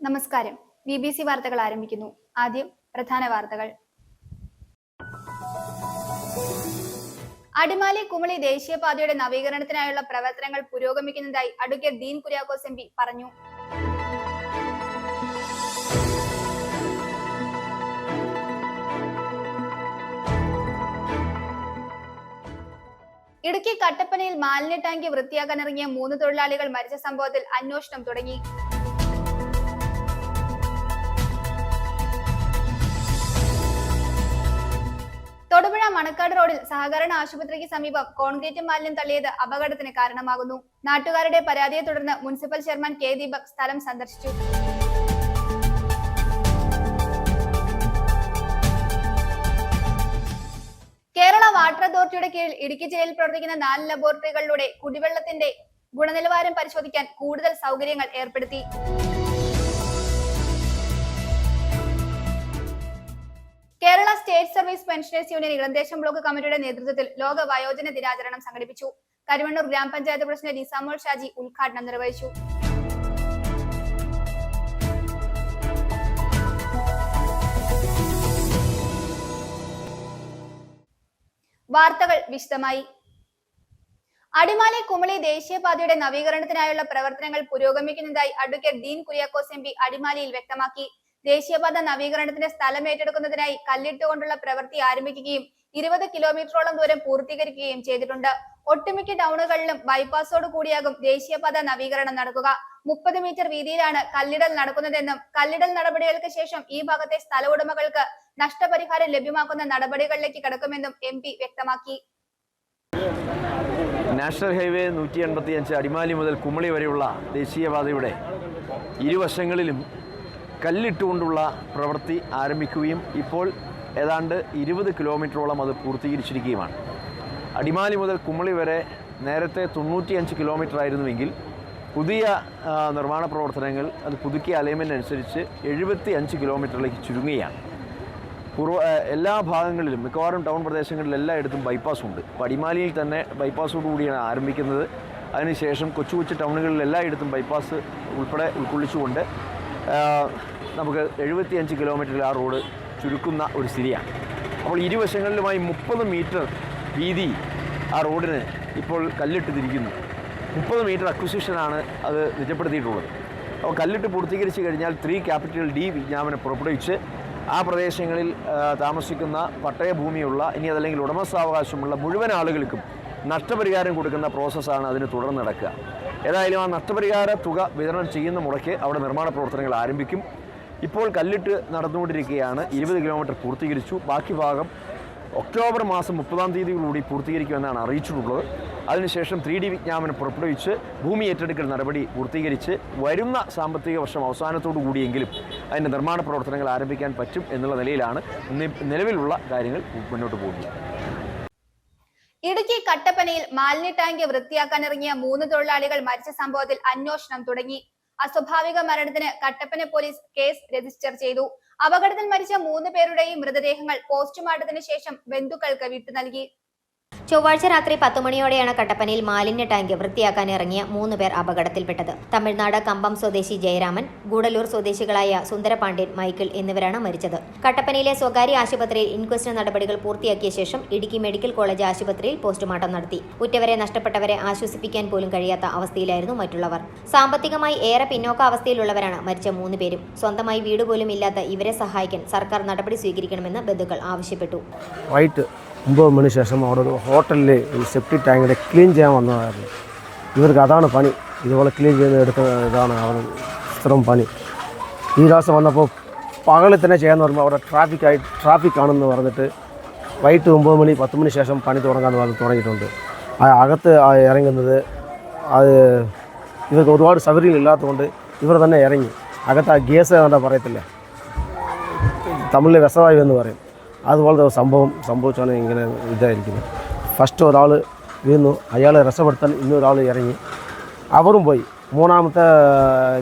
നമസ്കാരം. BBC വാർത്തകൾ ആരംഭിക്കുന്നു. ആദ്യം പ്രധാന വാർത്തകൾ. അടിമാലി കുമളി ദേശീയപാതയുടെ നവീകരണത്തിനായുള്ള പ്രവർത്തനങ്ങൾ പുരോഗമിക്കുന്നതായി അഡ്വക്കേറ്റ് ഡീൻ കുര്യാക്കോസ് MP പറഞ്ഞു. ഇടുക്കി കട്ടപ്പനയിൽ മാലിന്യ ടാങ്കി വൃത്തിയാക്കാനിറങ്ങിയ 3 തൊഴിലാളികൾ മരിച്ച സംഭവത്തിൽ അന്വേഷണം തുടങ്ങി. തൊടുപുഴ മണക്കാട് റോഡിൽ സഹകരണ ആശുപത്രിക്ക് സമീപം കോൺക്രീറ്റ് മാലിന്യം തള്ളിയത് അപകടത്തിന് കാരണമാകുന്നു. നാട്ടുകാരുടെ പരാതിയെ തുടർന്ന് മുനിസിപ്പൽ ചെയർമാൻ K. ദീപക് സ്ഥലം സന്ദർശിച്ചു. കേരള വാട്ടർ അതോറിറ്റിയുടെ കീഴിൽ ഇടുക്കി ജില്ലയിൽ പ്രവർത്തിക്കുന്ന 4 ലബോറട്ടറികളിലൂടെ കുടിവെള്ളത്തിന്റെ ഗുണനിലവാരം പരിശോധിക്കാൻ കൂടുതൽ സൗകര്യങ്ങൾ ഏർപ്പെടുത്തി. Kerala state service pensioners union Elamdesam block കമ്മിറ്റിയുടെ നേതൃത്വത്തിൽ ലോക വയോജന ദിനാചരണം സംഘടിപ്പിച്ചു. കരുവണ്ണൂർ ഗ്രാമപഞ്ചായത്ത് പ്രസിഡന്റ് നിസാമോൾ ഷാജി ഉദ്ഘാടനം നിർവഹിച്ചു. വാർത്തകൾ വിശദമായി. അടിമാലി കുമളി ദേശീയപാതയുടെ നവീകരണത്തിനായുള്ള പ്രവർത്തനങ്ങൾ പുരോഗമിക്കുന്നതായി അഡ്വക്കേറ്റ് ഡീൻ കുര്യാക്കോസ് MP അടിമാലിയിൽ വ്യക്തമാക്കി. ദേശീയപാത നവീകരണത്തിന്റെ സ്ഥലം ഏറ്റെടുക്കുന്നതിനായി കല്ലിട്ടുകൊണ്ടുള്ള പ്രവൃത്തി ആരംഭിക്കുകയും 20 കിലോമീറ്ററോളം ദൂരം പൂർത്തീകരിക്കുകയും ചെയ്തിട്ടുണ്ട്. ഒട്ടുമിക്ക ടൗണുകളിലും ബൈപ്പാസോട് കൂടിയാകും ദേശീയപാത നവീകരണം നടക്കുക. 30 മീറ്റർ വീതിയിലാണ് കല്ലിടൽ നടക്കുന്നതെന്നും കല്ലിടൽ നടപടികൾക്ക് ശേഷം ഈ ഭാഗത്തെ സ്ഥല ഉടമകൾക്ക് നഷ്ടപരിഹാരം ലഭ്യമാക്കുന്ന നടപടികളിലേക്ക് കടക്കുമെന്നും MP വ്യക്തമാക്കി. നാഷണൽ ഹൈവേ 185 അടിമാലി മുതൽ കുമളി വരെയുള്ള ദേശീയപാതയുടെ ഇരുവശങ്ങളിലും കല്ലിട്ടുകൊണ്ടുള്ള പ്രവൃത്തി ആരംഭിക്കുകയും ഇപ്പോൾ ഏതാണ്ട് 20 കിലോമീറ്ററോളം അത് പൂർത്തീകരിച്ചിരിക്കുകയുമാണ്. അടിമാലി മുതൽ കുമളി വരെ നേരത്തെ 95 കിലോമീറ്റർ ആയിരുന്നുവെങ്കിൽ പുതിയ നിർമ്മാണ പ്രവർത്തനങ്ങൾ അത് പുതുക്കിയ അലൈൻമെൻ്റ് അനുസരിച്ച് 75 കിലോമീറ്ററിലേക്ക് ചുരുങ്ങുകയാണ്. എല്ലാ ഭാഗങ്ങളിലും മിക്കവാറും ടൗൺ പ്രദേശങ്ങളിൽ എല്ലായിടത്തും ബൈപ്പാസ് ഉണ്ട്. അപ്പോൾ അടിമാലിയിൽ തന്നെ ബൈപ്പാസോടുകൂടിയാണ് ആരംഭിക്കുന്നത്. അതിനുശേഷം കൊച്ചു കൊച്ചു ടൗണുകളിൽ എല്ലായിടത്തും ബൈപ്പാസ് ഉൾപ്പെടെ ഉൾക്കൊള്ളിച്ചുകൊണ്ട് നമുക്ക് 75 കിലോമീറ്ററിൽ ആ റോഡ് ചുരുക്കുന്ന ഒരു സ്ഥിതിയാണ്. അപ്പോൾ ഇരുവശങ്ങളിലുമായി 30 മീറ്റർ വീതി ആ റോഡിന് ഇപ്പോൾ കല്ലിട്ട് തിരിക്കുന്നു. 30 മീറ്റർ അക്വിസിഷനാണ് അത് നിജപ്പെടുത്തിയിട്ടുള്ളത്. അപ്പോൾ കല്ലിട്ട് പൂർത്തീകരിച്ച് കഴിഞ്ഞാൽ 3D വിജ്ഞാപനം പുറപ്പെടുവിച്ച് ആ പ്രദേശങ്ങളിൽ താമസിക്കുന്ന പട്ടയഭൂമിയുള്ള ഇനി അതല്ലെങ്കിൽ ഉടമസ്ഥാവകാശമുള്ള മുഴുവൻ ആളുകൾക്കും നഷ്ടപരിഹാരം കൊടുക്കുന്ന പ്രോസസ്സാണ് അതിന് തുടർന്ന് നടക്കുക. ഏതായാലും ആ നഷ്ടപരിഹാര തുക വിതരണം ചെയ്യുന്ന മുറയ്ക്ക് അവിടെ നിർമ്മാണ പ്രവർത്തനങ്ങൾ ആരംഭിക്കും. ഇപ്പോൾ കല്ലിട്ട് നടന്നുകൊണ്ടിരിക്കുകയാണ്. 20 കിലോമീറ്റർ പൂർത്തീകരിച്ചു. ബാക്കി ഭാഗം ഒക്ടോബർ മാസം 30-ാം തീയതിയോടുകൂടി പൂർത്തീകരിക്കുമെന്നാണ് അറിയിച്ചിട്ടുള്ളത്. അതിനുശേഷം 3D വിജ്ഞാപനം പുറപ്പെടുവിച്ച് ഭൂമി ഏറ്റെടുക്കൽ നടപടി പൂർത്തീകരിച്ച് വരുന്ന സാമ്പത്തിക വർഷം അവസാനത്തോടു കൂടിയെങ്കിലും അതിൻ്റെ നിർമ്മാണ പ്രവർത്തനങ്ങൾ ആരംഭിക്കാൻ പറ്റും എന്നുള്ള നിലയിലാണ് നിലവിലുള്ള കാര്യങ്ങൾ മുന്നോട്ട് പോകുന്നത്. ഇടുക്കി കട്ടപ്പനയിൽ മാലിന്യ ടാങ്ക് വൃത്തിയാക്കാനിറങ്ങിയ 3 തൊഴിലാളികൾ മരിച്ച സംഭവത്തിൽ അന്വേഷണം തുടങ്ങി. അസ്വാഭാവിക മരണത്തിന് കട്ടപ്പന പോലീസ് കേസ് രജിസ്റ്റർ ചെയ്തു. അപകടത്തിൽ മരിച്ച 3 പേരുടെയും മൃതദേഹങ്ങൾ പോസ്റ്റ്മോർട്ടത്തിന് ശേഷം ബന്ധുക്കൾക്ക് വിട്ടു നൽകി. ചൊവ്വാഴ്ച രാത്രി 10 മണിയോടെയാണ് കട്ടപ്പനയിൽ മാലിന്യ ടാങ്ക് വൃത്തിയാക്കാൻ ഇറങ്ങിയ 3 പേർ അപകടത്തിൽപ്പെട്ടത്. തമിഴ്നാട് കമ്പം സ്വദേശി ജയരാമൻ, ഗൂഡല്ലൂർ സ്വദേശികളായ സുന്ദരപാണ്ഡ്യൻ, മൈക്കിൾ എന്നിവരാണ് മരിച്ചത്. കട്ടപ്പനയിലെ സ്വകാര്യ ആശുപത്രിയിൽ ഇൻക്വസ്റ്റ് നടപടികൾ പൂർത്തിയാക്കിയ ശേഷം ഇടുക്കി മെഡിക്കൽ കോളേജ് ആശുപത്രിയിൽ പോസ്റ്റ്മോർട്ടം നടത്തി. ഉറ്റവരെ നഷ്ടപ്പെട്ടവരെ ആശ്വസിപ്പിക്കാൻ പോലും കഴിയാത്ത അവസ്ഥയിലായിരുന്നു മറ്റുള്ളവർ. സാമ്പത്തികമായി ഏറെ പിന്നോക്ക അവസ്ഥയിലുള്ളവരാണ് മരിച്ച 3 പേരും. സ്വന്തമായി വീട് പോലും ഇല്ലാത്ത ഇവരെ സഹായിക്കാൻ സർക്കാർ നടപടി സ്വീകരിക്കണമെന്ന് ബന്ധുക്കൾ ആവശ്യപ്പെട്ടു. 9 മണി ശേഷം അവിടെ ഒരു ഹോട്ടലിൽ ഈ സെപ്റ്റിക് ടാങ്കിൻ്റെ ക്ലീൻ ചെയ്യാൻ വന്നതായിരുന്നു. ഇവർക്ക് അതാണ് പണി. ഇതുപോലെ ക്ലീൻ ചെയ്ത് എടുക്കുന്ന ഇതാണ് അവർ സ്ഥിരം പണി. ഈ പ്രാവശ്യം വന്നപ്പോൾ പകലിൽ തന്നെ ചെയ്യാമെന്ന് പറയുമ്പോൾ അവിടെ ട്രാഫിക് ആണെന്ന് പറഞ്ഞിട്ട് വൈകിട്ട് 9 മണി 10 മണി ശേഷം പണി തുടങ്ങാമെന്ന് പറഞ്ഞ് തുടങ്ങിയിട്ടുണ്ട്. അകത്ത് ഇറങ്ങുന്നത് അത് ഇവർക്ക് ഒരുപാട് സൗകര്യം ഇല്ലാത്തതുകൊണ്ട് ഇവർ തന്നെ ഇറങ്ങി അകത്ത് ആ ഗ്യാസ് എന്താ പറയത്തില്ല, തമിഴിൽ വിഷവായു എന്ന് പറയും. അതുപോലത്തെ സംഭവിച്ചാണ് ഇങ്ങനെ ഇതായിരിക്കുന്നത്. ഫസ്റ്റ് ഒരാൾ വീണു, അയാളെ രക്ഷപ്പെടുത്താൻ ഇന്നൊരാൾ ഇറങ്ങി, അവരും പോയി. മൂന്നാമത്തെ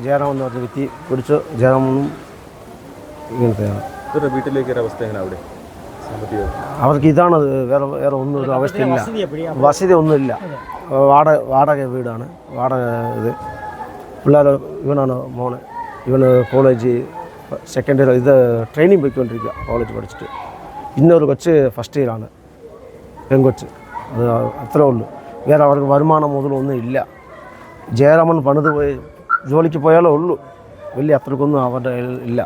ജയറാം എന്ന് പറഞ്ഞ വ്യക്തി പിടിച്ചു. ജയറാമനും ഇങ്ങനത്തെയാണ്. വീട്ടിലേക്ക് അവസ്ഥ എങ്ങനെ അവിടെ അവർക്ക് ഇതാണ് വേറെ വേറെ ഒന്നും ഒരു അവസ്ഥയില്ല, വസതി ഒന്നുമില്ല. വാടക വീടാണ്, വാടക ഇത്. പിള്ളേർ ഇവനാണ് മോന്, ഇവന് കോളേജ് സെക്കൻഡ് ഇയർ ഇത് ട്രെയിനിങ് പോയിക്കൊണ്ടിരിക്കുക, കോളേജ് പഠിച്ചിട്ട്. ഇന്നൊരു കൊച്ച് ഫസ്റ്റ് ഇയറാണ്, പെൺകൊച്ച്. അത് അത്രേ ഉള്ളൂ. വേറെ അവർക്ക് വരുമാനം മുതലൊന്നും ഇല്ല. ജയരാമൻ പണിത് പോയി ജോലിക്ക് പോയാലേ ഉള്ളൂ, വലിയ അത്രക്കൊന്നും അവരുടെ ഇല്ല.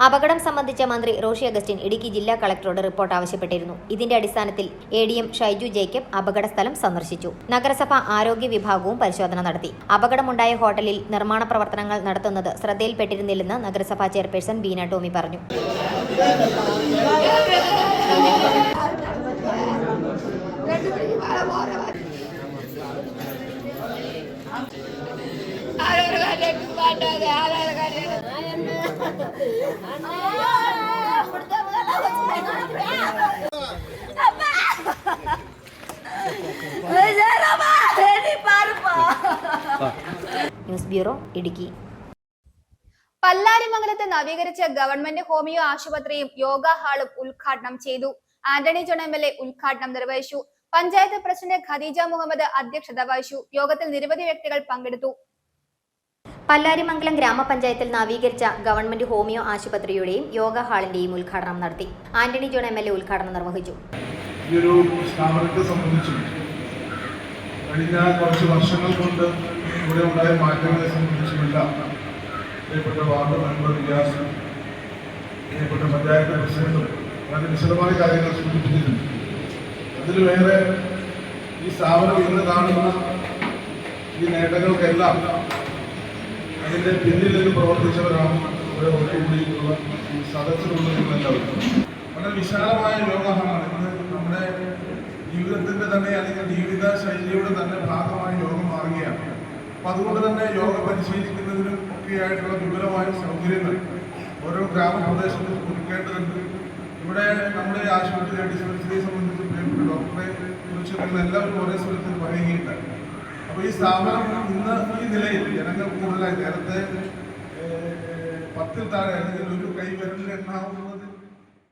അപകടം സംബന്ധിച്ച മന്ത്രി റോഷി അഗസ്റ്റിൻ ഇടുക്കി ജില്ലാ കളക്ടറോട് റിപ്പോർട്ട് ആവശ്യപ്പെട്ടിരുന്നു. ഇതിന്റെ അടിസ്ഥാനത്തിൽ ADM ഷൈജു ജേക്കബ് അപകട സ്ഥലം സന്ദർശിച്ചു. നഗരസഭ ആരോഗ്യ വിഭാഗവും പരിശോധന നടത്തി. അപകടമുണ്ടായ ഹോട്ടലിൽ നിർമ്മാണ പ്രവർത്തനങ്ങൾ നടത്തുന്നത് ശ്രദ്ധയിൽപ്പെട്ടിരുന്നില്ലെന്ന് നഗരസഭാ ചെയർപേഴ്സൺ ബീന ടോമി പറഞ്ഞു. News bureau, Idukki. പല്ലാരിമംഗലത്ത് നവീകരിച്ച ഗവൺമെന്റ് ഹോമിയോ ആശുപത്രിയും യോഗ ഹാളും ഉദ്ഘാടനം ചെയ്തു. ആന്റണി ജോൺ MLA ഉദ്ഘാടനം നിർവഹിച്ചു. പഞ്ചായത്ത് പ്രസിഡന്റ് ഖദീജ മുഹമ്മദ് അധ്യക്ഷത വഹിച്ചു. യോഗത്തിൽ നിരവധി വ്യക്തികൾ പങ്കെടുത്തു. പല്ലാരിമംഗലം ഗ്രാമപഞ്ചായത്തിൽ നവീകരിച്ച ഗവൺമെന്റ് ഹോമിയോ ആശുപത്രിയുടെയും യോഗ ഹാളിന്റെയും ഉദ്ഘാടനം നടത്തി. ആന്റണി ജോൺ MLA ഉദ്ഘാടനം നിർവഹിച്ചു. ഈ ഒരു സ്ഥാപനത്തെ സംബന്ധിച്ചും കഴിഞ്ഞ കുറച്ച് വർഷങ്ങൾ കൊണ്ട് ഇവിടെ ഉണ്ടായ മാറ്റങ്ങളെ സംബന്ധിച്ചുമെല്ലാം പ്രിയപ്പെട്ട വാർഡ് മെമ്പർ റിയാസും പ്രിയപ്പെട്ട പഞ്ചായത്ത് പ്രസിഡന്റും വളരെ വിശദമായ കാര്യങ്ങൾ സൂചിപ്പിച്ചിട്ടുണ്ട്. അതിൽ വേറെ ഈ സ്ഥാപനം ഇന്ന് കാണുന്ന ഈ നേട്ടങ്ങൾക്കെല്ലാം അതിൻ്റെ പിന്നിൽ പ്രവർത്തിച്ചവരാണ് ഇവിടെ ഒത്തുകൂടിയിട്ടുള്ള ഈ സദസ്സിലുള്ള എല്ലാവർക്കും. വളരെ വിശാലമായ യോഗമാണ് ഇന്ന് നമ്മുടെ ജീവിതത്തിൻ്റെ തന്നെ അല്ലെങ്കിൽ ജീവിത ശൈലിയുടെ തന്നെ ഭാഗമായി യോഗം മാറുകയാണ്. അപ്പം അതുകൊണ്ട് തന്നെ യോഗ പരിശീലിക്കുന്നതിനും ഒക്കെയായിട്ടുള്ള വിപുലമായ സൗകര്യങ്ങൾ ഓരോ ഗ്രാമപ്രദേശത്തും ഒരുക്കേണ്ടതുണ്ട്. ഇവിടെ നമ്മുടെ ആശുപത്രി ഡിസ്പെൻസറിയെ സംബന്ധിച്ച് പ്രിയപ്പെട്ട ഡോക്ടറെ കുറിച്ച് നിങ്ങൾ എല്ലാവരും ഒരേ സ്വരത്തിൽ പറയുകയുണ്ടായി. അപ്പോൾ ഈ സ്ഥാപനം ഇന്ന് ഈ നിലയിൽ ജനങ്ങൾ കൂടുതലായി നേരത്തെ 10 താഴെ അല്ലെങ്കിൽ ഒരു കൈവിരലിൽ എണ്ണാവുന്നത്.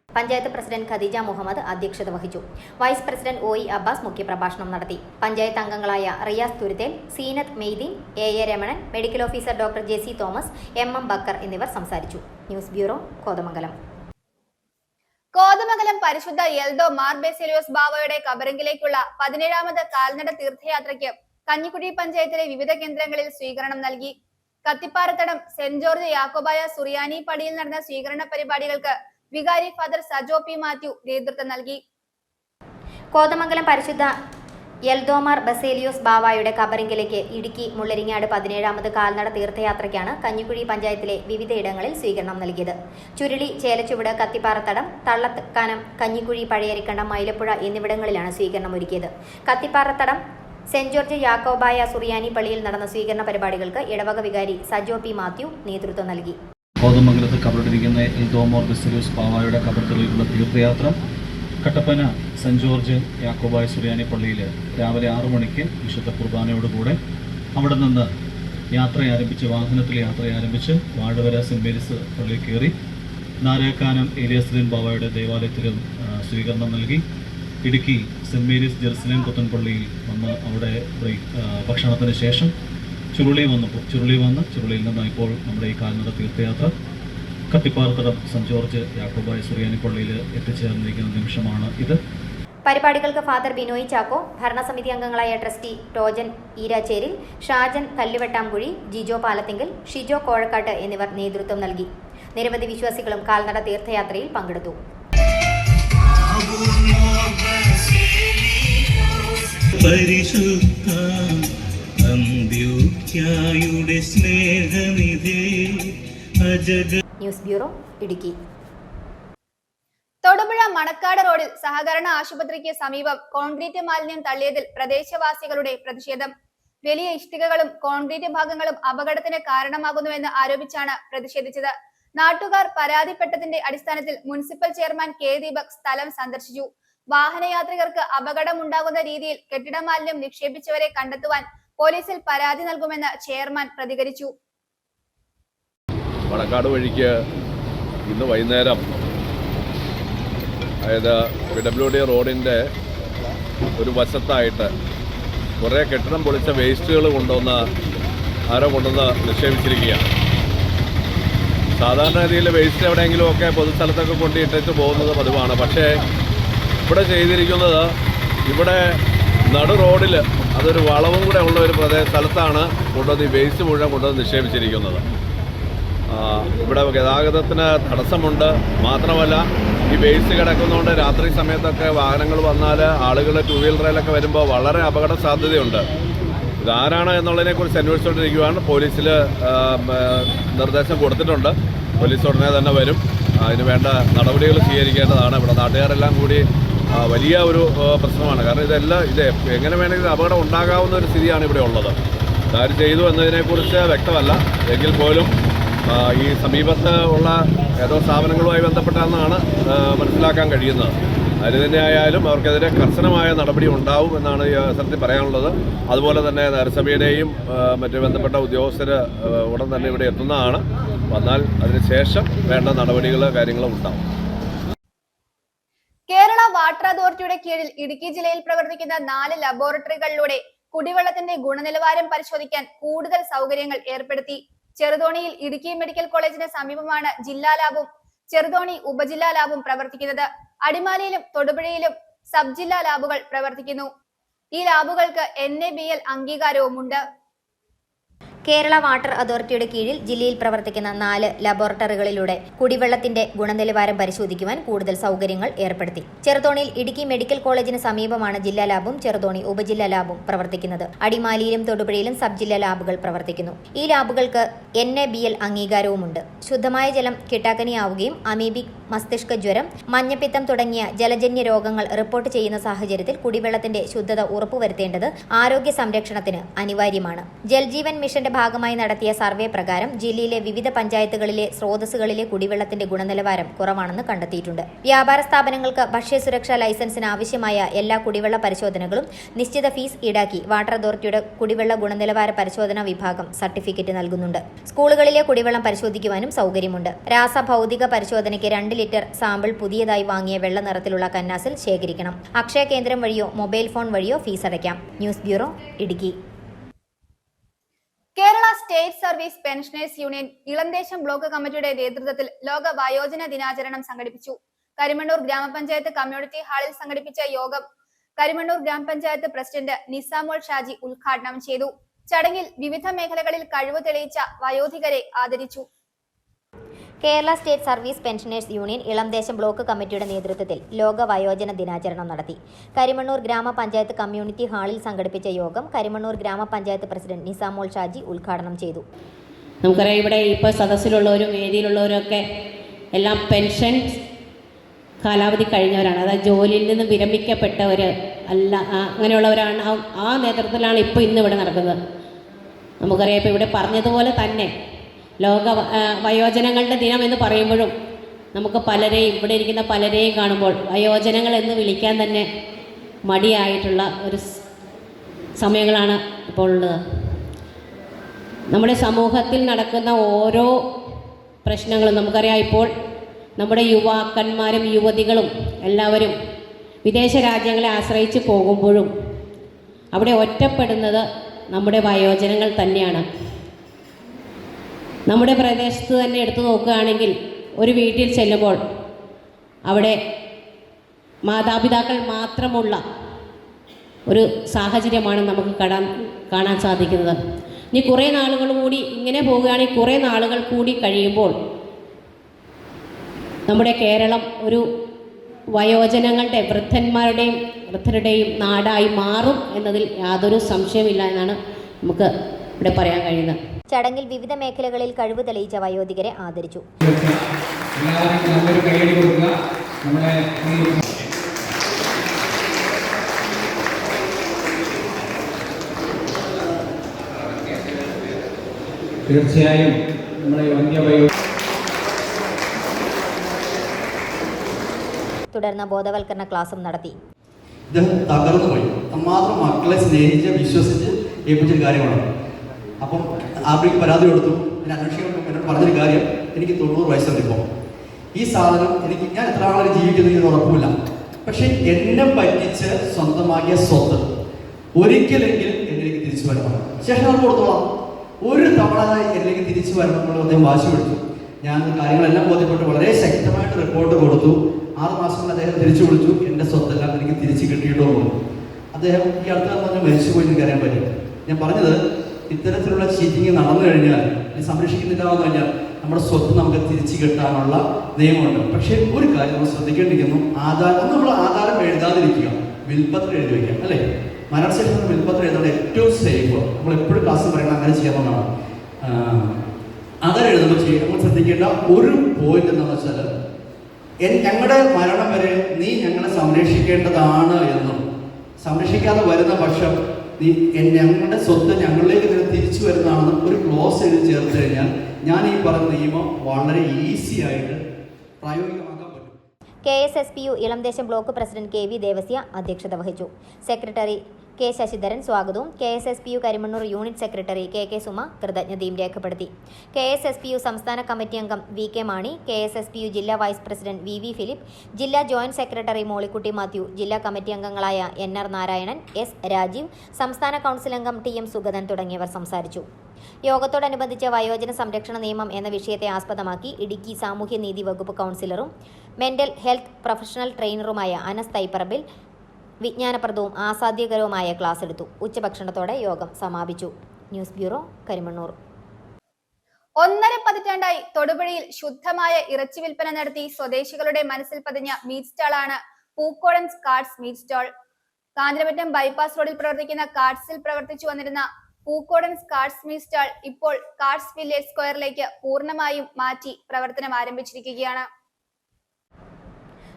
പഞ്ചായത്ത് പ്രസിഡന്റ് ഖദീജ മുഹമ്മദ് അധ്യക്ഷത വഹിച്ചു. വൈസ് പ്രസിഡന്റ് OE അബ്ബാസ് മുഖ്യപ്രഭാഷണം നടത്തി. പഞ്ചായത്ത് അംഗങ്ങളായ Riyas Thuruthel, Seenath Maideen, AA Ramanan, medical officer doctor JC Thomas, MM Bakker എന്നിവർ സംസാരിച്ചു. News bureau, Kothamangalam. കോതമംഗലം പരിശുദ്ധ എൽദോ മാർ ബസേലിയോസ് ബാവയുടെ കബറിംഗിലേക്കുള്ള 17ാമത് കാൽനട തീർത്ഥയാത്രയ്ക്ക് കഞ്ഞിക്കുഴി പഞ്ചായത്തിലെ വിവിധ കേന്ദ്രങ്ങളിൽ സ്വീകരണം നൽകി. കത്തിപ്പാറത്തടം സെന്റ് ജോർജ് യാക്കോബായ സുറിയാനി പടിയിൽ നടന്ന സ്വീകരണ പരിപാടികൾക്ക് വികാരി ഫാദർ സജോ P. മാത്യു നേതൃത്വം നൽകി. കോതമംഗലം പരിശുദ്ധ എൽദോമാർ ബസേലിയോസ് ബാവായുടെ കബറിംഗിലേക്ക് ഇടുക്കി മുള്ളരിങ്ങാട് 17ാമത് കാൽനട തീർത്ഥയാത്രയ്ക്കാണ് കഞ്ഞിക്കുഴി പഞ്ചായത്തിലെ വിവിധയിടങ്ങളിൽ സ്വീകരണം നൽകിയത്. ചുരുളി, ചേലച്ചുവട്, കത്തിപ്പാറത്തടം, തള്ളക്കാനം, കഞ്ഞിക്കുഴി, പഴയരിക്കണ്ടം, മൈലപ്പുഴ എന്നിവിടങ്ങളിലാണ് സ്വീകരണം ഒരുക്കിയത്. കത്തിപ്പാറത്തടം സെന്റ് ജോർജ് യാക്കോബായ സുറിയാനി പള്ളിയിൽ നടന്ന സ്വീകരണ പരിപാടികൾക്ക് ഇടവക വികാരി സജോ P. മാത്യു നേതൃത്വം നൽകി. കോതമംഗലത്ത് കബറിട്ടിരിക്കുന്ന എൽദോമാർ ബസേലിയോസ് ബാവായുടെ കബറിടത്തിലേക്കുള്ള തീർത്ഥയാത്ര കട്ടപ്പന സെന്റ് ജോർജ് യാക്കോബായ സുറിയാനി പള്ളിയിൽ രാവിലെ 6 മണിക്ക് വിശുദ്ധ കുർബാനയോടുകൂടെ അവിടെ നിന്ന് വാഹനത്തിൽ യാത്ര ആരംഭിച്ച് വാഴവര സെന്റ് മേരീസ് പള്ളിയിൽ കയറി നാരേക്കാനം ഏലിയാസ്ലീൻ ബാവായുടെ ദേവാലയത്തിലും സ്വീകരണം നൽകി. ഇടുക്കി സെന്റ് മേരീസ് ജെറുസലേം പുത്തൻപള്ളിയിൽ വന്ന് അവിടെ ഭക്ഷണത്തിന് ശേഷം ചുരുളി ചുരുളിയിൽ നിന്ന് ഇപ്പോൾ നമ്മുടെ ഈ കാൽനട തീർത്ഥയാത്ര കത്തിപ്പാറത്തടം സെന്റ് ജോർജ് യാക്കോബായ സുറിയാനി പള്ളിയിൽ എത്തിച്ചേർന്നിരിക്കുന്ന നിമിഷമാണ് ഇത്. പരിപാടികൾക്ക് ഫാദർ ബിനോയ് ചാക്കോ, ഭരണസമിതി അംഗങ്ങളായ ട്രസ്റ്റി ടോജൻ ഈരാച്ചേരിൽ, ഷാജൻ കല്ലുവെട്ടാംകുഴി, ജിജോ പാലത്തിങ്കൽ, ഷിജോ കോഴക്കാട്ട് എന്നിവർ നേതൃത്വം നൽകി. നിരവധി വിശ്വാസികളും കാൽനട തീർത്ഥയാത്രയിൽ പങ്കെടുത്തു. News bureau, Idukki. തൊടുപുഴ മണക്കാട് റോഡിൽ സഹകരണ ആശുപത്രിക്ക് സമീപം കോൺക്രീറ്റ് മാലിന്യം തള്ളിയതിൽ പ്രദേശവാസികളുടെ പ്രതിഷേധം. വലിയ ഇഷ്ടികകളും കോൺക്രീറ്റ് ഭാഗങ്ങളും അപകടത്തിന് കാരണമാകുന്നുവെന്ന് ആരോപിച്ചാണ് പ്രതിഷേധിച്ചത്. നാട്ടുകാർ പരാതിപ്പെട്ടതിന്റെ അടിസ്ഥാനത്തിൽ മുനിസിപ്പൽ ചെയർമാൻ K. ദീപക് സ്ഥലം സന്ദർശിച്ചു. വാഹനയാത്രികർക്ക് അപകടമുണ്ടാകുന്ന രീതിയിൽ കെട്ടിട മാലിന്യം നിക്ഷേപിച്ചവരെ കണ്ടെത്തുവാൻ പോലീസിൽ പരാതി നൽകുമെന്ന് ചെയർമാൻ പ്രതികരിച്ചു. മണക്കാട് വഴിക്ക് ഇന്ന് വൈകുന്നേരം അതായത് PWD റോഡിൻ്റെ ഒരു വശത്തായിട്ട് കുറേ കെട്ടിടം പൊളിച്ച വേസ്റ്റുകൾ കൊണ്ടുവന്ന് നിക്ഷേപിച്ചിരിക്കുകയാണ്. സാധാരണ രീതിയിൽ വേസ്റ്റ് എവിടെയെങ്കിലുമൊക്കെ പൊതുസ്ഥലത്തൊക്കെ കൊണ്ടിട്ടിട്ട് പോകുന്നത് പതിവാണ്. പക്ഷേ ഇവിടെ ചെയ്തിരിക്കുന്നത് ഇവിടെ നടു റോഡിൽ അതൊരു വളവും കൂടെ ഉള്ള ഒരു സ്ഥലത്താണ് കൊണ്ടുവന്ന് ഈ വേസ്റ്റ് മുഴുവൻ കൊണ്ടുവന്ന് നിക്ഷേപിച്ചിരിക്കുന്നത്. ഇവിടെ ഗതാഗതത്തിന് തടസ്സമുണ്ട്. മാത്രമല്ല ഈ വേസ്റ്റ് കിടക്കുന്നതുകൊണ്ട് രാത്രി സമയത്തൊക്കെ വാഹനങ്ങൾ വന്നാൽ ആളുകൾ 2 വീലറിലൊക്കെ വരുമ്പോൾ വളരെ അപകട സാധ്യതയുണ്ട്. ഇതാരാണ് എന്നുള്ളതിനെക്കുറിച്ച് അന്വേഷിച്ചുകൊണ്ടിരിക്കുകയാണ്. പോലീസിൽ നിർദ്ദേശം കൊടുത്തിട്ടുണ്ട്. പോലീസ് ഉടനെ തന്നെ വരും. അതിന് വേണ്ട നടപടികൾ സ്വീകരിക്കേണ്ടതാണ്. ഇവിടെ നാട്ടുകാരെല്ലാം കൂടി വലിയ ഒരു പ്രശ്നമാണ്. കാരണം ഇത് എങ്ങനെ വേണമെങ്കിലും അപകടം ഉണ്ടാകാവുന്ന ഒരു സ്ഥിതിയാണ് ഇവിടെ ഉള്ളത്. ഇതാര് ചെയ്തു എന്നതിനെക്കുറിച്ച് വ്യക്തമല്ല. എങ്കിൽ പോലും ഈ സമീപത്ത് ഉള്ള ഏതോ സ്ഥാപനങ്ങളുമായി ബന്ധപ്പെട്ടാണെന്നാണ് മനസ്സിലാക്കാൻ കഴിയുന്നത്. അതിന് തന്നെയായാലും അവർക്കെതിരെ കർശനമായ നടപടി ഉണ്ടാവും എന്നാണ് ഈ അവസരത്തിൽ പറയാനുള്ളത്. അതുപോലെ തന്നെ നഗരസഭയുടെയും മറ്റ് ബന്ധപ്പെട്ട ഉദ്യോഗസ്ഥർ ഉടൻ തന്നെ ഇവിടെ എത്തുന്നതാണ്. വന്നാൽ അതിനുശേഷം വേണ്ട കാര്യങ്ങളും ഉണ്ടാവും. കേരള വാട്ടർ അതോറിറ്റിയുടെ കീഴിൽ ഇടുക്കി ജില്ലയിൽ പ്രവർത്തിക്കുന്ന 4 ലബോറട്ടറികളിലൂടെ കുടിവെള്ളത്തിന്റെ ഗുണനിലവാരം പരിശോധിക്കാൻ കൂടുതൽ സൗകര്യങ്ങൾ ഏർപ്പെടുത്തി. ചെറുതോണിയിൽ ഇടുക്കി മെഡിക്കൽ കോളേജിന് സമീപമാണ് ജില്ലാ ലാബും ചെറുതോണി ഉപജില്ലാ ലാബും പ്രവർത്തിക്കുന്നത്. അടിമാലിയിലും തൊടുപുഴയിലും സബ് ജില്ലാ ലാബുകൾ പ്രവർത്തിക്കുന്നു. ഈ ലാബുകൾക്ക് NABL അംഗീകാരവുമുണ്ട്. കേരള വാട്ടർ അതോറിറ്റിയുടെ കീഴിൽ ജില്ലയിൽ പ്രവർത്തിക്കുന്ന 4 ലബോറട്ടറികളിലൂടെ കുടിവെള്ളത്തിന്റെ ഗുണനിലവാരം പരിശോധിക്കുവാൻ കൂടുതൽ സൗകര്യങ്ങൾ ഏർപ്പെടുത്തി. ചെറുതോണിയിൽ ഇടുക്കി മെഡിക്കൽ കോളേജിന് സമീപമാണ് ജില്ലാ ലാബും ചെറുതോണി ഉപജില്ലാ ലാബും പ്രവർത്തിക്കുന്നത്. അടിമാലിയിലും തൊടുപുഴയിലും സബ് ജില്ലാ ലാബുകൾ പ്രവർത്തിക്കുന്നു. ഈ ലാബുകൾക്ക് NABL അംഗീകാരവുമുണ്ട്. ശുദ്ധമായ ജലം കിട്ടാക്കനിയാവുകയും അമീബിക് മസ്തിഷ്ക ജ്വരം, മഞ്ഞപ്പിത്തം തുടങ്ങിയ ജലജന്യ രോഗങ്ങൾ റിപ്പോർട്ട് ചെയ്യുന്ന സാഹചര്യത്തിൽ കുടിവെള്ളത്തിന്റെ ശുദ്ധത ഉറപ്പുവരുത്തേണ്ടത് ആരോഗ്യ സംരക്ഷണത്തിന് അനിവാര്യമാണ്. ജൽജീവൻ മിഷന്റെ ഭാഗമായി നടത്തിയ സർവേ പ്രകാരം ജില്ലയിലെ വിവിധ പഞ്ചായത്തുകളിലെ സ്രോതസ്സുകളിലെ കുടിവെള്ളത്തിന്റെ ഗുണനിലവാരം കുറവാണെന്ന് കണ്ടെത്തിയിട്ടുണ്ട്. വ്യാപാര സ്ഥാപനങ്ങൾക്ക് ഭക്ഷ്യസുരക്ഷാ ലൈസൻസിന് ആവശ്യമായ എല്ലാ കുടിവെള്ള പരിശോധനകളും നിശ്ചിത ഫീസ് ഈടാക്കി വാട്ടർ അതോറിറ്റിയുടെ കുടിവെള്ള ഗുണനിലവാര പരിശോധനാ വിഭാഗം സർട്ടിഫിക്കറ്റ് നൽകുന്നുണ്ട്. സ്കൂളുകളിലെ കുടിവെള്ളം പരിശോധിക്കുവാനും സൗകര്യമുണ്ട്. രാസഭൗതിക പരിശോധനയ്ക്ക് 2 ലിറ്റർ സാമ്പിൾ പുതിയതായി വാങ്ങിയ വെള്ള നിറത്തിലുള്ള കന്നാസിൽ ശേഖരിക്കണം. അക്ഷയ കേന്ദ്രം വഴിയോ മൊബൈൽ ഫോൺ വഴിയോ ഫീസ് അടയ്ക്കാം. News bureau, Idukki. Kerala state service pensioners union Elamdesam block കമ്മിറ്റിയുടെ നേതൃത്വത്തിൽ ലോക വയോജന ദിനാചരണം സംഘടിപ്പിച്ചു. കരിമണ്ണൂർ ഗ്രാമപഞ്ചായത്ത് കമ്മ്യൂണിറ്റി ഹാളിൽ സംഘടിപ്പിച്ച യോഗം കരിമണ്ണൂർ ഗ്രാമപഞ്ചായത്ത് പ്രസിഡന്റ് നിസാമോൾ ഷാജി ഉദ്ഘാടനം ചെയ്തു. ചടങ്ങിൽ വിവിധ മേഖലകളിൽ കഴിവ് തെളിയിച്ച വയോധികരെ ആദരിച്ചു. Kerala state service pensioners union Elamdesam block കമ്മിറ്റിയുടെ നേതൃത്വത്തിൽ ലോക വയോജന ദിനാചരണം നടത്തി. കരിമണ്ണൂർ ഗ്രാമപഞ്ചായത്ത് കമ്മ്യൂണിറ്റി ഹാളിൽ സംഘടിപ്പിച്ച യോഗം കരിമണ്ണൂർ ഗ്രാമപഞ്ചായത്ത് പ്രസിഡന്റ് നിസാമോൾ ഷാജി ഉദ്ഘാടനം ചെയ്തു. നമുക്കറിയാം, ഇവിടെ ഇപ്പോൾ സദസ്സിലുള്ളവരും വേദിയിലുള്ളവരൊക്കെ എല്ലാം പെൻഷൻ കാലാവധി കഴിഞ്ഞവരാണ്. അതായത് ജോലിയിൽ നിന്ന് വിരമിക്കപ്പെട്ടവർ അല്ല, അങ്ങനെയുള്ളവരാണ്. ആ നേതൃത്വത്തിലാണ് ഇപ്പോൾ ഇന്ന് ഇവിടെ നടക്കുന്നത്. നമുക്കറിയാം, ഇപ്പോൾ ഇവിടെ പറഞ്ഞതുപോലെ തന്നെ ലോക വയോജനങ്ങളുടെ ദിനം എന്ന് പറയുമ്പോഴും നമുക്ക് പലരെയും, ഇവിടെ ഇരിക്കുന്ന പലരെയും കാണുമ്പോൾ വയോജനങ്ങൾ എന്ന് വിളിക്കാൻ തന്നെ മടിയായിട്ടുള്ള ഒരു സമയങ്ങളാണ് ഇപ്പോൾ ഉള്ളത്. നമ്മുടെ സമൂഹത്തിൽ നടക്കുന്ന ഓരോ പ്രശ്നങ്ങളും നമുക്കറിയാം. ഇപ്പോൾ നമ്മുടെ യുവാക്കന്മാരും യുവതികളും എല്ലാവരും വിദേശ രാജ്യങ്ങളെ ആശ്രയിച്ച് പോകുമ്പോഴും അവിടെ ഒറ്റപ്പെടുന്നത് നമ്മുടെ വയോജനങ്ങൾ തന്നെയാണ്. നമ്മുടെ പ്രദേശത്ത് തന്നെ എടുത്തു നോക്കുകയാണെങ്കിൽ ഒരു വീട്ടിൽ ചെല്ലുമ്പോൾ അവിടെ മാതാപിതാക്കൾ മാത്രമുള്ള ഒരു സാഹചര്യമാണ് നമുക്ക് കാണാൻ സാധിക്കുന്നത്. ഇനി കുറേ നാളുകൾ കൂടി ഇങ്ങനെ പോവുകയാണെങ്കിൽ കുറേ നാളുകൾ കൂടി കഴിയുമ്പോൾ നമ്മുടെ കേരളം ഒരു വയോജനങ്ങളുടെ വൃദ്ധരുടെയും നാടായി മാറും എന്നതിൽ യാതൊരു സംശയമില്ല എന്നാണ് നമുക്ക് ഇവിടെ പറയാൻ കഴിയുന്നത്. ചടങ്ങിൽ വിവിധ മേഖലകളിൽ കഴിവ് തെളിയിച്ച വയോധികരെ ആദരിച്ചു. തീർച്ചയായും തുടർന്ന് ബോധവൽക്കരണ ക്ലാസും നടത്തി. ഇത് തകർന്നു പോയി. മാത്രം മക്കളെ സ്നേഹിച്ച് വിശ്വസിച്ച് ഏൽപ്പിച്ചൊരു കാര്യമാണ്. അപ്പം ആർക്കും പരാതി കൊടുത്തു. പിന്നെ അന്വേഷിക്കാൻ എന്നോട് പറഞ്ഞൊരു കാര്യം, എനിക്ക് 90 വയസ്സുണ്ട്. ഇപ്പോൾ ഈ സാധനം ഞാൻ എത്ര ആളുകൾ ജീവിക്കുന്നതിന് ഉറപ്പില്ല. പക്ഷെ എന്നെ പറ്റിച്ച് സ്വന്തമാക്കിയ സ്വത്ത് ഒരിക്കലെങ്കിലും എന്നിലേക്ക് തിരിച്ചു വരണം. ശേഷം അവർക്ക് കൊടുത്തോളാം. ഒരു തവണ എന്നിലേക്ക് തിരിച്ചു വരണം എന്നുള്ള അദ്ദേഹം വാശി കൊടുത്തു. ഞാൻ കാര്യങ്ങളെല്ലാം ബോധ്യപ്പെട്ട് വളരെ ശക്തമായിട്ട് റിപ്പോർട്ട് കൊടുത്തു. 6 മാസം കൊണ്ട് അദ്ദേഹം തിരിച്ചു വിളിച്ചു. എൻ്റെ സ്വത്തെല്ലാം എനിക്ക് തിരിച്ച് കിട്ടിയിട്ടുള്ളൂ. അദ്ദേഹം ഈ അടുത്ത പറഞ്ഞാൽ മരിച്ചുപോയി എനിക്ക് അറിയാൻ പറ്റും. ഞാൻ പറഞ്ഞത് ഇത്തരത്തിലുള്ള ചീറ്റിങ് നടന്നു കഴിഞ്ഞാൽ സംരക്ഷിക്കുന്നില്ല എന്ന് കഴിഞ്ഞാൽ നമ്മുടെ സ്വത്ത് നമുക്ക് തിരിച്ചു കിട്ടാനുള്ള നിയമമുണ്ട്. പക്ഷേ ഒരു കാര്യം നമ്മൾ ശ്രദ്ധിക്കേണ്ടിരിക്കുന്നു, നമ്മൾ ആധാരം എഴുതാതിരിക്കുക, വിൽപ്പത്രം എഴുതി വയ്ക്കാം അല്ലേ? മരണശേഷം വിൽപ്പത്രം എഴുതാൻ ഏറ്റവും സേഫ്. നമ്മൾ എപ്പോഴും ക്ലാസ് പറയുന്നത് അങ്ങനെ ചെയ്യാമെന്നാണ്. ആധാരം എഴുതുമ്പോൾ നമ്മൾ ശ്രദ്ധിക്കേണ്ട ഒരു പോയിന്റ് എന്താണെന്ന് വെച്ചാൽ, ഞങ്ങളുടെ മരണം വരെ നീ ഞങ്ങളെ സംരക്ഷിക്കേണ്ടതാണ് എന്നും സംരക്ഷിക്കാതെ വരുന്ന പക്ഷം ഞങ്ങളുടെ സ്വത്ത് ഞങ്ങളിലേക്ക് തന്നെ തിരിച്ചു വരുന്നതാണെന്നും ഒരു ക്ലോസ് എഴുതി ചേർത്ത് കഴിഞ്ഞാൽ ഞാൻ ഈ പറഞ്ഞ നിയമം വളരെ ഈസി ആയിട്ട് പ്രായോഗികമാക്കാൻ പറ്റും. KSSPU Elamdesam block president KV Devasya അധ്യക്ഷത വഹിച്ചു. സെക്രട്ടറി K ശശിധരൻ സ്വാഗതവും KSSPU Karimannoor unit secretary KK Suma കൃതജ്ഞതയും രേഖപ്പെടുത്തി. KSSPU സംസ്ഥാന കമ്മിറ്റി അംഗം VK മാണി, KSSPU ജില്ലാ വൈസ് പ്രസിഡന്റ് VV ഫിലിപ്പ്, ജില്ലാ ജോയിന്റ് സെക്രട്ടറി മോളിക്കുട്ടി മാത്യു, ജില്ലാ കമ്മിറ്റി അംഗങ്ങളായ NR നാരായണൻ, S രാജീവ്, സംസ്ഥാന കൗൺസിൽ അംഗം TM സുഗതൻ തുടങ്ങിയവർ സംസാരിച്ചു. യോഗത്തോടനുബന്ധിച്ച് വയോജന സംരക്ഷണ നിയമം എന്ന വിഷയത്തെ ആസ്പദമാക്കി ഇടുക്കി സാമൂഹ്യനീതി വകുപ്പ് കൗൺസിലറും മെന്റൽ ഹെൽത്ത് പ്രൊഫഷണൽ ട്രെയിനറുമായ അനസ് തൈപ്പറമ്പിൽ വിജ്ഞാനപ്രദവും ആസാദ്യകരവുമായ ക്ലാസ് എടുത്തു. ഉച്ചഭക്ഷണത്തോടെ യോഗം സമാപിച്ചു. News bureau, Karimannoor. 1.5 പതിറ്റാണ്ടായി തൊടുപുഴയിൽ ശുദ്ധമായ ഇറച്ചി വിൽപ്പന നടത്തി സ്വദേശികളുടെ മനസ്സിൽ പതിഞ്ഞ മീറ്റ് സ്റ്റാളാണ് Pookodan Cards meat stall. Kanjiramattom bypass റോഡിൽ പ്രവർത്തിക്കുന്ന കാർഡ്സിൽ പ്രവർത്തിച്ചു വന്നിരുന്ന പൂക്കോടൻ കാർഡ്സ് മീറ്റ് സ്റ്റാൾ ഇപ്പോൾ കാർഡ്സ് വില്ലേജ് സ്ക്വയറിലേക്ക് പൂർണ്ണമായും മാറ്റി പ്രവർത്തനം ആരംഭിച്ചിരിക്കുകയാണ്.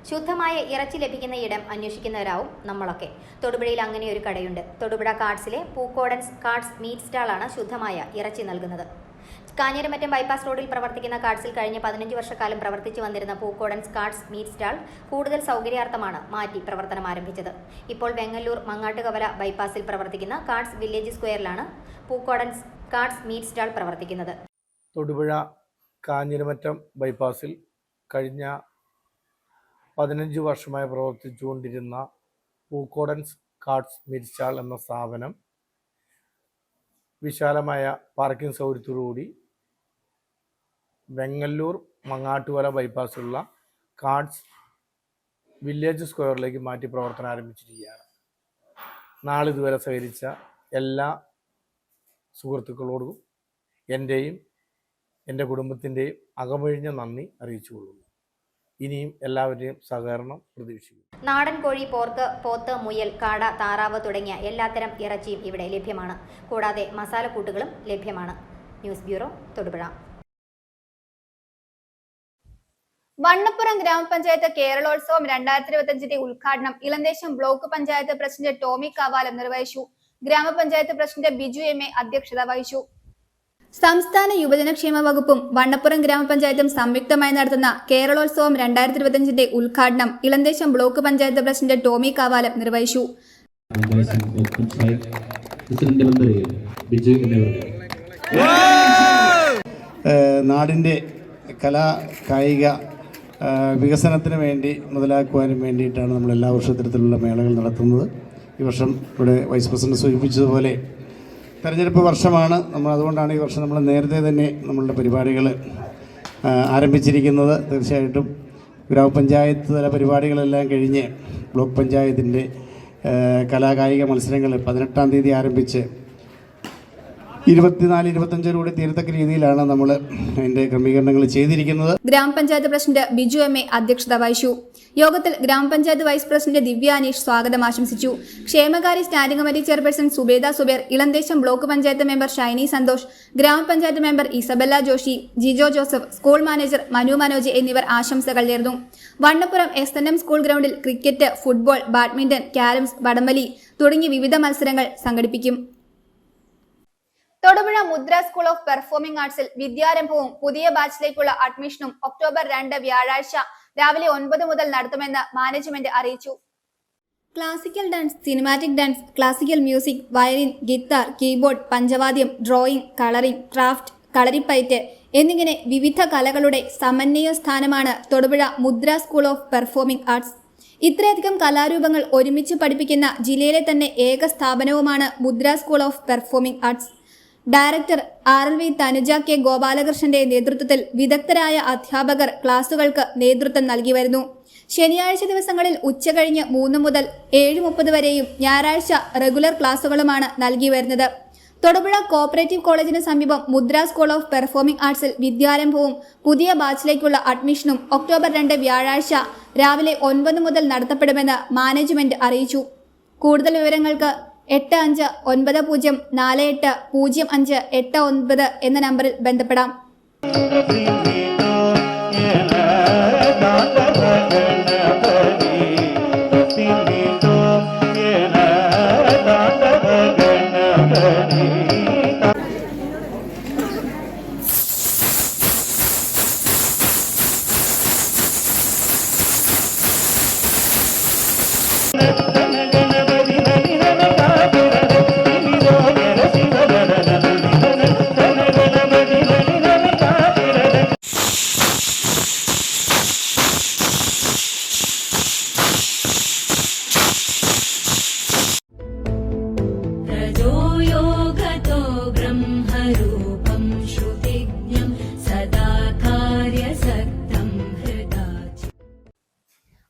ശുദ്ധമായ ഇറച്ചി ലഭിക്കുന്ന ഇടം അന്വേഷിക്കുന്നവരാവും നമ്മളൊക്കെ. തൊടുപുഴയിൽ അങ്ങനെ ഒരു കടയുണ്ട്. തൊടുപുഴ കാർഡ്സിലെ പൂക്കോടൻസ് കാർഡ്സ് മീറ്റ് സ്റ്റാളാണ് ശുദ്ധമായ ഇറച്ചി നൽകുന്നത്. കാഞ്ഞിരമറ്റം ബൈപ്പാസ് റോഡിൽ പ്രവർത്തിക്കുന്ന കാർഡ്സിൽ കഴിഞ്ഞ 15 വർഷക്കാലം പ്രവർത്തിച്ചു വന്നിരുന്ന പൂക്കോടൻസ് കാർഡ്സ് മീറ്റ് സ്റ്റാൾ കൂടുതൽ സൗകര്യാർത്ഥമാണ് മാറ്റി പ്രവർത്തനം ആരംഭിച്ചത്. ഇപ്പോൾ വെങ്ങല്ലൂർ മങ്ങാട്ടുകവല ബൈപ്പാസിൽ പ്രവർത്തിക്കുന്ന കാർഡ്സ് വില്ലേജ് സ്ക്വയറിലാണ് പൂക്കോടൻസ് കാർഡ്സ് മീറ്റ് സ്റ്റാൾ പ്രവർത്തിക്കുന്നത്. തൊടുപുഴ കാഞ്ഞിരമറ്റം ബൈപ്പാസിൽ കഴിഞ്ഞ 15 വർഷമായി പ്രവർത്തിച്ചുകൊണ്ടിരുന്ന പൂക്കോടൻസ് കാർഡ്സ് മീറ്റ് സ്റ്റാൾ എന്ന സ്ഥാപനം വിശാലമായ പാർക്കിംഗ് സൗകര്യത്തോടുകൂടി വെങ്ങല്ലൂർ മങ്ങാട്ടുകവല ബൈപ്പാസിലുള്ള കാർഡ്സ് വില്ലേജ് സ്ക്വയറിലേക്ക് മാറ്റി പ്രവർത്തനം ആരംഭിച്ചിരിക്കുകയാണ്. നാളിതുവരെ സഹകരിച്ച എല്ലാ സുഹൃത്തുക്കളോടും എൻ്റെയും എൻ്റെ കുടുംബത്തിൻ്റെയും അകമഴിഞ്ഞ നന്ദി അറിയിച്ചുകൊള്ളുന്നു. ഇനിയും എല്ലാവരുടെയും സഹകരണം പ്രതീക്ഷിക്കുന്നു. നാടൻ കോഴി, പോർക്ക്, പോത്ത്, മുയൽ, കാട, താറാവ് തുടങ്ങിയ എല്ലാത്തരം ഇറച്ചിയും ഇവിടെ ലഭ്യമാണ്. കൂടാതെ മസാലക്കൂട്ടുകളും ലഭ്യമാണ്. News bureau, Thodupuzha. വണ്ണപ്പുറം ഗ്രാമപഞ്ചായത്ത് കേരളോത്സവം 2025 ഉദ്ഘാടനം ഇളന്തേശം ബ്ലോക്ക് പഞ്ചായത്ത് പ്രസിഡന്റ് ടോമി കാവാലം നിർവഹിച്ചു. ഗ്രാമപഞ്ചായത്ത് പ്രസിഡന്റ് ബിജു MA അധ്യക്ഷത വഹിച്ചു. സംസ്ഥാന യുവജനക്ഷേമ വകുപ്പും വണ്ണപ്പുറം ഗ്രാമപഞ്ചായത്തും സംയുക്തമായി നടത്തുന്ന കേരളോത്സവം 2025 ഉദ്ഘാടനം ഇളന്തേശം ബ്ലോക്ക് പഞ്ചായത്ത് പ്രസിഡന്റ് ടോമി കാവാലം നിർവഹിച്ചു. നാടിൻ്റെ കലാ കായിക വികസനത്തിന് വേണ്ടി മുതലാക്കുവാനും വേണ്ടിയിട്ടാണ് നമ്മൾ എല്ലാ വർഷവും ഇത്തരത്തിലുള്ള മേളകൾ നടത്തുന്നത്. ഈ വർഷം ഇവിടെ വൈസ് പ്രസിഡന്റ് സൂചിപ്പിച്ചതുപോലെ തെരഞ്ഞെടുപ്പ് വർഷമാണ്. അതുകൊണ്ടാണ് ഈ വർഷം നമ്മൾ നേരത്തെ തന്നെ നമ്മളുടെ പരിപാടികൾ ആരംഭിച്ചിരിക്കുന്നത്. തീർച്ചയായിട്ടും ഗ്രാമപഞ്ചായത്ത് തല പരിപാടികളെല്ലാം കഴിഞ്ഞ് ബ്ലോക്ക് പഞ്ചായത്തിൻ്റെ കലാകായിക മത്സരങ്ങൾ 18-ാം തീയതി ആരംഭിച്ച് 24-25 കൂടി തീരത്തക്ക രീതിയിലാണ് നമ്മൾ അതിൻ്റെ ക്രമീകരണങ്ങൾ ചെയ്തിരിക്കുന്നത്. ഗ്രാമപഞ്ചായത്ത് പ്രസിഡന്റ് ബിജു MA അധ്യക്ഷത വഹിച്ചു. യോഗത്തിൽ ഗ്രാമപഞ്ചായത്ത് വൈസ് പ്രസിഡന്റ് ദിവ്യ അനീഷ് സ്വാഗതം ആശംസിച്ചു. ക്ഷേമകാര്യ standing committee chairperson Subeda Suber, Elamdesam block panchayat member Shiny Santhosh, ഗ്രാമപഞ്ചായത്ത് member Isabella Joshy, Jijo Joseph, school manager Manu Manoj എന്നിവർ ആശംസകൾ നേർന്നു. വണ്ണപ്പുറം SNM സ്കൂൾ ഗ്രൗണ്ടിൽ ക്രിക്കറ്റ്, ഫുട്ബോൾ, ബാഡ്മിന്റൺ, ക്യാരംസ്, വടംവലി തുടങ്ങി വിവിധ മത്സരങ്ങൾ സംഘടിപ്പിക്കും. Thodupuzha Mudra school of performing ആർട്സിൽ വിദ്യാരംഭവും പുതിയ ബാച്ചിലേക്കുള്ള അഡ്മിഷനും ഒക്ടോബർ 2 വ്യാഴാഴ്ച രാവിലെ 9 മുതൽ നടത്തുമെന്ന് മാനേജ്മെന്റ് അറിയിച്ചു. Classical dance, cinematic dance, classical music, violin, guitar, keyboard, പഞ്ചവാദ്യം, ഡ്രോയിങ്, കളറിംഗ്, ക്രാഫ്റ്റ്, കളരിപ്പയറ്റ് എന്നിങ്ങനെ വിവിധ കലകളുടെ സമന്വയ സ്ഥാനമാണ് Thodupuzha Mudra school of performing arts. ഇത്രയധികം കലാരൂപങ്ങൾ ഒരുമിച്ച് പഠിപ്പിക്കുന്ന ജില്ലയിലെ തന്നെ ഏക സ്ഥാപനവുമാണ് Mudra school of performing arts. Director RLV Thanuja K ഗോപാലകൃഷ്ണന്റെ നേതൃത്വത്തിൽ വിദഗ്ധരായ അധ്യാപകർ ക്ലാസുകൾക്ക് നേതൃത്വം നൽകി വരുന്നു. ശനിയാഴ്ച ദിവസങ്ങളിൽ ഉച്ചകഴിഞ്ഞ് 3 മുതൽ 7:30 വരെയും ഞായറാഴ്ച റെഗുലർ ക്ലാസുകളുമാണ് നൽകി വരുന്നത്. തൊടുപുഴ കോപ്പറേറ്റീവ് കോളേജിന് സമീപം മുദ്ര സ്കൂൾ ഓഫ് പെർഫോമിംഗ് ആർട്സിൽ വിദ്യാരംഭവും പുതിയ ബാച്ചിലേക്കുള്ള അഡ്മിഷനും ഒക്ടോബർ 2 വ്യാഴാഴ്ച രാവിലെ 9 മുതൽ നടത്തപ്പെടുമെന്ന് മാനേജ്മെന്റ് അറിയിച്ചു. കൂടുതൽ വിവരങ്ങൾക്ക് 8590480589 എന്ന നമ്പറിൽ ബന്ധപ്പെടാം.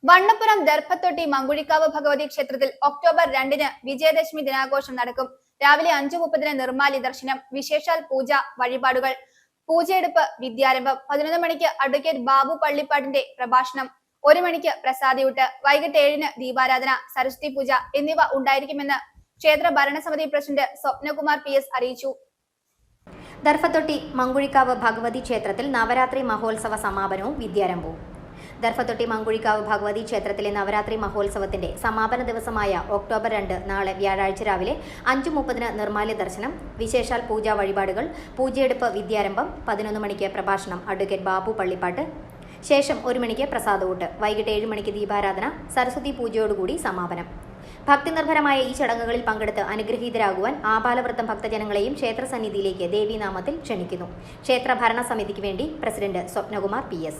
വണ്ണപ്പുറം ദർഭത്തൊട്ടി മങ്കുഴിക്കാവ് ഭഗവതി ക്ഷേത്രത്തിൽ ഒക്ടോബർ 2 വിജയദശമി ദിനാഘോഷം നടക്കും. രാവിലെ 5:30 നിർമ്മാല്യ ദർശനം, വിശേഷാൽ പൂജ, വഴിപാടുകൾ, പൂജയെടുപ്പ്, വിദ്യാരംഭം. 11 മണിക്ക് അഡ്വക്കേറ്റ് ബാബു പള്ളിപ്പാടിന്റെ പ്രഭാഷണം, 1 മണിക്ക് പ്രസാദിയൂട്ട്, വൈകിട്ട് 7 ദീപാരാധന, സരസ്വതി പൂജ എന്നിവ ഉണ്ടായിരിക്കുമെന്ന് ക്ഷേത്ര ഭരണസമിതി പ്രസിഡന്റ് സ്വപ്നകുമാർ PS അറിയിച്ചു. ദർഭത്തൊട്ടി മങ്കുഴിക്കാവ് ഭഗവതി ക്ഷേത്രത്തിൽ നവരാത്രി മഹോത്സവ സമാപനവും വിദ്യാരംഭവും. ദർഭത്തൊട്ടി മങ്കുഴിക്കാവ് ഭഗവതി ക്ഷേത്രത്തിലെ നവരാത്രി മഹോത്സവത്തിന്റെ സമാപന ദിവസമായ ഒക്ടോബർ 2 നാളെ വ്യാഴാഴ്ച രാവിലെ 5:30 നിർമ്മാല്യ ദർശനം, വിശേഷാൽ പൂജാ വഴിപാടുകൾ, പൂജയെടുപ്പ്, വിദ്യാരംഭം. 11 മണിക്ക് പ്രഭാഷണം, അഡ്വക്കേറ്റ് ബാബു പള്ളിപ്പാട്ട്. ശേഷം 1 മണിക്ക് പ്രസാദൂട്ട്, വൈകിട്ട് 7 മണിക്ക് ദീപാരാധന, സരസ്വതി പൂജയോടുകൂടി സമാപനം. ഭക്തിനിർഭരമായ ഈ ചടങ്ങുകളിൽ പങ്കെടുത്ത് അനുഗ്രഹീതരാകുവാൻ ആപാലവൃത്തം ഭക്തജനങ്ങളെയും ക്ഷേത്രസന്നിധിയിലേക്ക് ദേവീനാമത്തിൽ ക്ഷണിക്കുന്നു. ക്ഷേത്ര ഭരണസമിതിക്ക് വേണ്ടി പ്രസിഡന്റ് സ്വപ്നകുമാർ PS.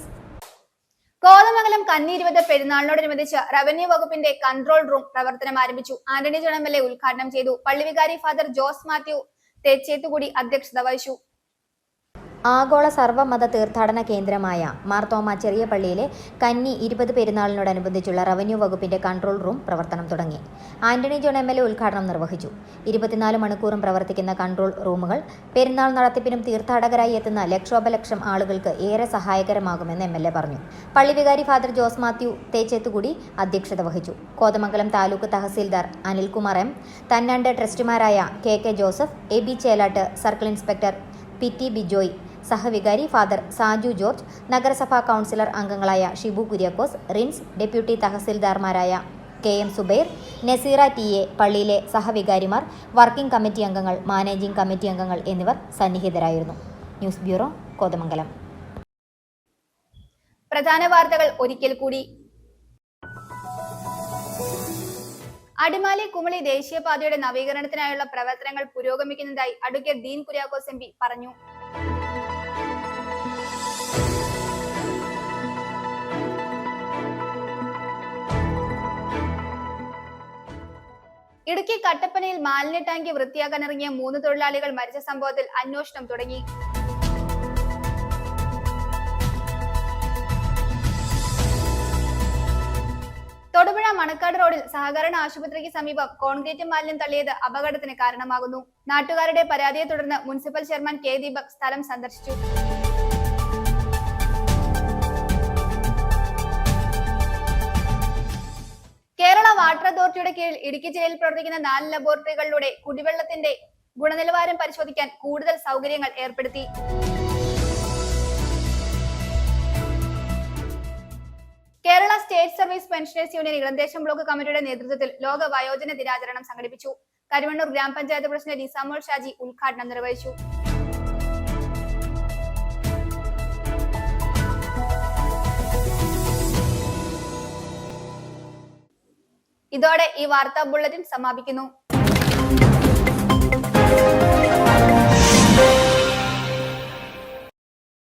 കോതമംഗലം കന്നി20 പെരുന്നാളിനോടനുബന്ധിച്ച് റവന്യൂ വകുപ്പിന്റെ കൺട്രോൾ റൂം പ്രവർത്തനം ആരംഭിച്ചു. ആന്റണി ജോൺ MLA ഉദ്ഘാടനം ചെയ്തു. പള്ളിവികാരി ഫാദർ ജോസ് മാത്യു തേച്ചേത്തുകൂടി അധ്യക്ഷത വഹിച്ചു. ആഗോള സർവ്വമത തീർത്ഥാടന കേന്ദ്രമായ മാർത്തോമ ചെറിയ പള്ളിയിലെ കന്നി 20 പെരുന്നാളിനോടനുബന്ധിച്ചുള്ള റവന്യൂ വകുപ്പിന്റെ കൺട്രോൾ റൂം പ്രവർത്തനം തുടങ്ങി. ആന്റണി ജോൺ MLA ഉദ്ഘാടനം നിർവഹിച്ചു. 24 മണിക്കൂറും പ്രവർത്തിക്കുന്ന കൺട്രോൾ റൂമുകൾ പെരുന്നാൾ നടത്തിപ്പിനും തീർത്ഥാടകരായി എത്തുന്ന ലക്ഷോപലക്ഷം ആളുകൾക്ക് ഏറെ സഹായകരമാകുമെന്ന് MLA പറഞ്ഞു. പള്ളിവികാരി ഫാദർ ജോസ് മാത്യു തേച്ചേത്തുകൂടി അധ്യക്ഷത വഹിച്ചു. കോതമംഗലം താലൂക്ക് തഹസീൽദാർ അനിൽകുമാർ M, തന്നാണ്ട് ട്രസ്റ്റിമാരായ KK Joseph, AB Chelatt, circle inspector PT Bijoy, സഹവികാരി ഫാദർ സാജു ജോർജ്, നഗരസഭാ കൗൺസിലർ അംഗങ്ങളായ ഷിബു കുര്യാക്കോസ്, റിൻസ്, ഡെപ്യൂട്ടി തഹസിൽദാർമാരായ KM സുബൈർ, നസീറ TA, പള്ളിയിലെ സഹവികാരിമാർ, വർക്കിംഗ് കമ്മിറ്റി അംഗങ്ങൾ, മാനേജിംഗ് കമ്മിറ്റി അംഗങ്ങൾ എന്നിവർ സന്നിഹിതരായിരുന്നു. News bureau, Kothamangalam. പ്രധാന വാർത്തകൾ ഒരിക്കൽ കൂടി. അടിമാലി കുമളി ദേശീയപാതയുടെ നവീകരണത്തിനായുള്ള പ്രവർത്തനങ്ങൾ പുരോഗമിക്കുന്നതായി അഡ്വക്കേറ്റ് ഡീൻ കുര്യാക്കോസ് MP പറഞ്ഞു. ഇടുക്കി കട്ടപ്പനയിൽ മാലിന്യ ടാങ്കി വൃത്തിയാക്കാനിറങ്ങിയ 3 തൊഴിലാളികൾ മരിച്ച സംഭവത്തിൽ അന്വേഷണം തുടങ്ങി. തൊടുപുഴ മണക്കാട് റോഡിൽ സഹകരണ ആശുപത്രിക്ക് സമീപം കോൺക്രീറ്റ് മാലിന്യം തള്ളിയത് അപകടത്തിന് കാരണമാകുന്നു. നാട്ടുകാരുടെ പരാതിയെ തുടർന്ന് മുനിസിപ്പൽ ചെയർമാൻ K ദീപക് സ്ഥലം സന്ദർശിച്ചു. കേരള വാട്ടർ അതോറിറ്റിയുടെ കീഴിൽ ഇടുക്കി ജില്ലയിൽ പ്രവർത്തിക്കുന്ന 4 ലബോറട്ടറികളിലൂടെ കുടിവെള്ളത്തിന്റെ ഗുണനിലവാരം പരിശോധിക്കാൻ കൂടുതൽ സൗകര്യങ്ങൾ ഏർപ്പെടുത്തി. Kerala state service pensioners union Elamdesam block കമ്മിറ്റിയുടെ നേതൃത്വത്തിൽ ലോക വയോജന ദിനാചരണം സംഘടിപ്പിച്ചു. കരുവണ്ണൂർ ഗ്രാമപഞ്ചായത്ത് പ്രസിഡന്റ് നിസാമോൾ ഷാജി ഉദ്ഘാടനം നിർവഹിച്ചു. ഇതോടെ ഈ വാർത്താ ബുള്ളറ്റിൻ സമാപിക്കുന്നു.